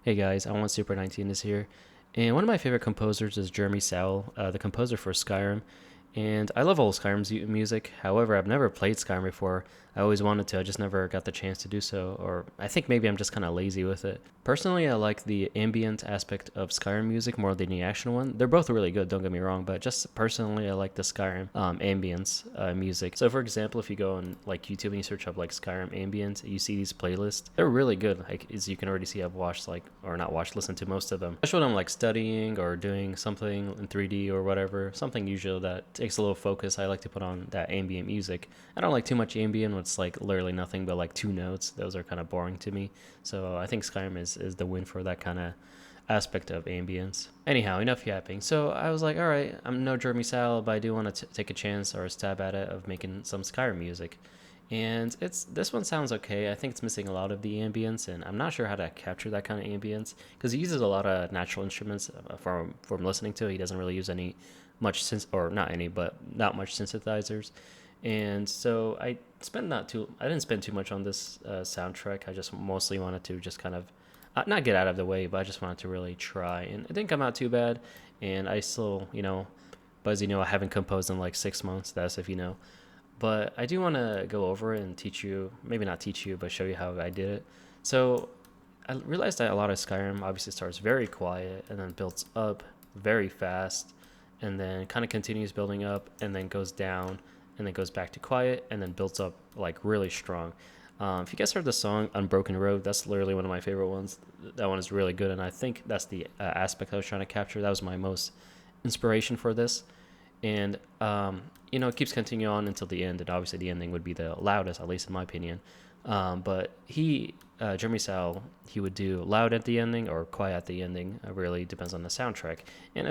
Hey guys, I want Super 19 is here. And one of my favorite composers is Soule, the composer for Skyrim. And I love all Skyrim's music. However, I've never played Skyrim before. I always wanted to, I just never got the chance to do so. Or I think maybe I'm just kind of lazy with it. Personally, I like the ambient aspect of Skyrim music more than the action one. They're both really good, don't get me wrong, but just personally, I like the Skyrim ambience music. So, for example, if you go on like YouTube and you search up like Skyrim ambient, you see these playlists. They're really good. Like as you can already see, I've watched like or not watched, listened to most of them. Especially when I'm like studying or doing something in 3D or whatever, something usual that takes a little focus. I like to put on that ambient music. I don't like too much ambient when it's like literally nothing but like two notes. Those are kind of boring to me. So I think Skyrim is the win for that kind of aspect of ambience. Anyhow, enough yapping. So I was like, all right, I'm no Jeremy Sal, but I do want to take a chance or a stab at it of making some Skyrim music. And this one sounds okay. I think it's missing a lot of the ambience, and I'm not sure how to capture that kind of ambience because he uses a lot of natural instruments. From listening to, he doesn't really use any much synth or not any, but not much synthesizers. And so I didn't spend too much on this soundtrack. I just mostly wanted to just kind of not get out of the way, but I just wanted to really try, and it didn't come out too bad. And I still, but as you know, I haven't composed in like 6 months. That's if you know. But I do want to go over it and teach you, maybe not teach you, but show you how I did it. So I realized that a lot of Skyrim obviously starts very quiet and then builds up very fast and then kind of continues building up and then goes down and then goes back to quiet and then builds up like really strong. If you guys heard the song Unbroken Road, that's literally one of my favorite ones. That one is really good, and I think that's the aspect I was trying to capture. That was my most inspiration for this. And it keeps continuing on until the end, and obviously the ending would be the loudest, at least in my opinion. But Jeremy Sal, he would do loud at the ending or quiet at the ending. It really depends on the soundtrack, and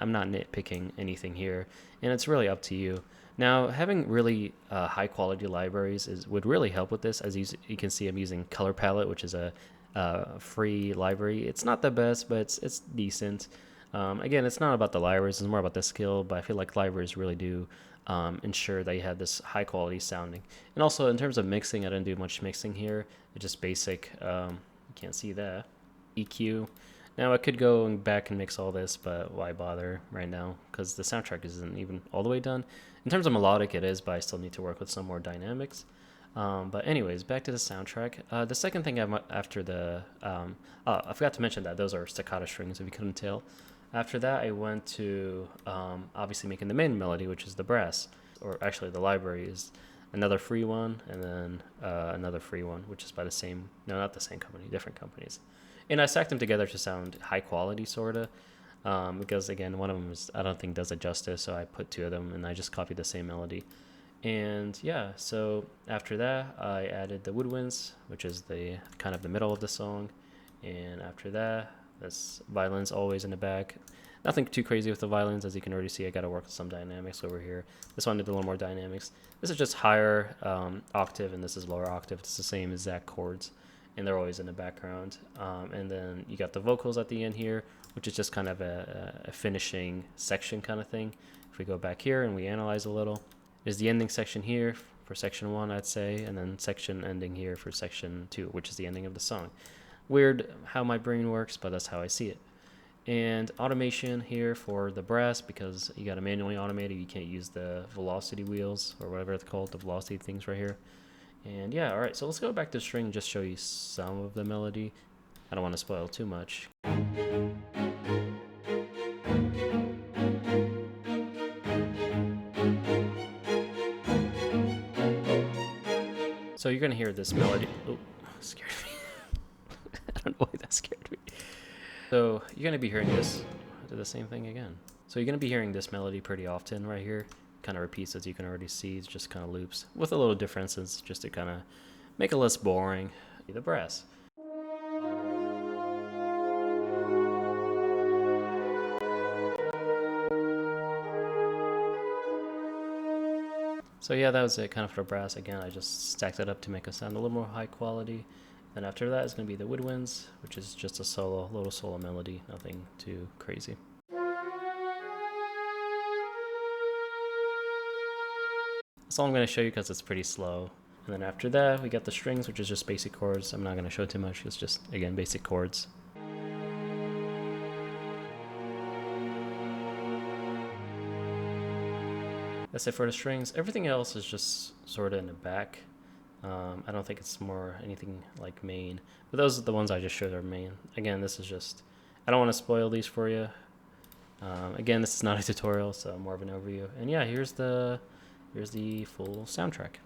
I'm not nitpicking anything here, and it's really up to you. Now, having really high quality libraries would really help with this. As you can see, I'm using Color Palette, which is a free library. It's not the best, but it's decent. Again, it's not about the libraries, it's more about the skill, but I feel like libraries really do ensure that you have this high quality sounding. And also, in terms of mixing, I didn't do much mixing here. It's just basic, you can't see that, EQ. Now, I could go back and mix all this, but why bother right now? Because the soundtrack isn't even all the way done. In terms of melodic, it is, but I still need to work with some more dynamics. But anyways, back to the soundtrack. The second thing after I forgot to mention that those are staccato strings, if you couldn't tell. After that, I went to obviously making the main melody, which is the brass, or actually the library is another free one, and then another free one, which is by the same, no, not the same company, different companies. And I stacked them together to sound high quality, sort of, because again, one of them I don't think does it justice, so I put two of them, and I just copied the same melody. And yeah, so after that, I added the woodwinds, which is the kind of the middle of the song. And after that, that's violins always in the back. Nothing too crazy with the violins, as you can already see. I got to work with some dynamics over here. This one did a little more dynamics. This is just higher octave, and this is lower octave. It's the same exact chords, and they're always in the background. And then you got the vocals at the end here, which is just kind of a finishing section kind of thing. If we go back here and we analyze a little, there's the ending section here for section 1, I'd say, and then section ending here for section 2, which is the ending of the song. Weird how my brain works, but that's how I see it. And automation here for the brass, because you got to manually automate it. You can't use the velocity wheels or whatever it's called, the velocity things right here. And yeah, all right, so let's go back to string and just show you some of the melody. I don't want to spoil too much. So you're going to hear this melody. Oh, scared me. I don't know why that scared me. So you're going to be hearing this. I did the same thing again. So you're going to be hearing this melody pretty often right here. Kind of repeats, as you can already see. It's just kind of loops with a little differences just to kind of make it less boring. The brass. So yeah, that was it kind of for brass. Again, I just stacked it up to make it sound a little more high quality. Then after that is going to be the woodwinds, which is just a little solo melody, nothing too crazy. That's all I'm going to show you because it's pretty slow. And then after that, we got the strings, which is just basic chords. I'm not going to show too much. It's just, again, basic chords. That's it for the strings. Everything else is just sort of in the back. I don't think it's more anything like main, but those are the ones I just showed are main. Again, this is just, I don't want to spoil these for you. Again, this is not a tutorial, so more of an overview. And yeah, here's the full soundtrack.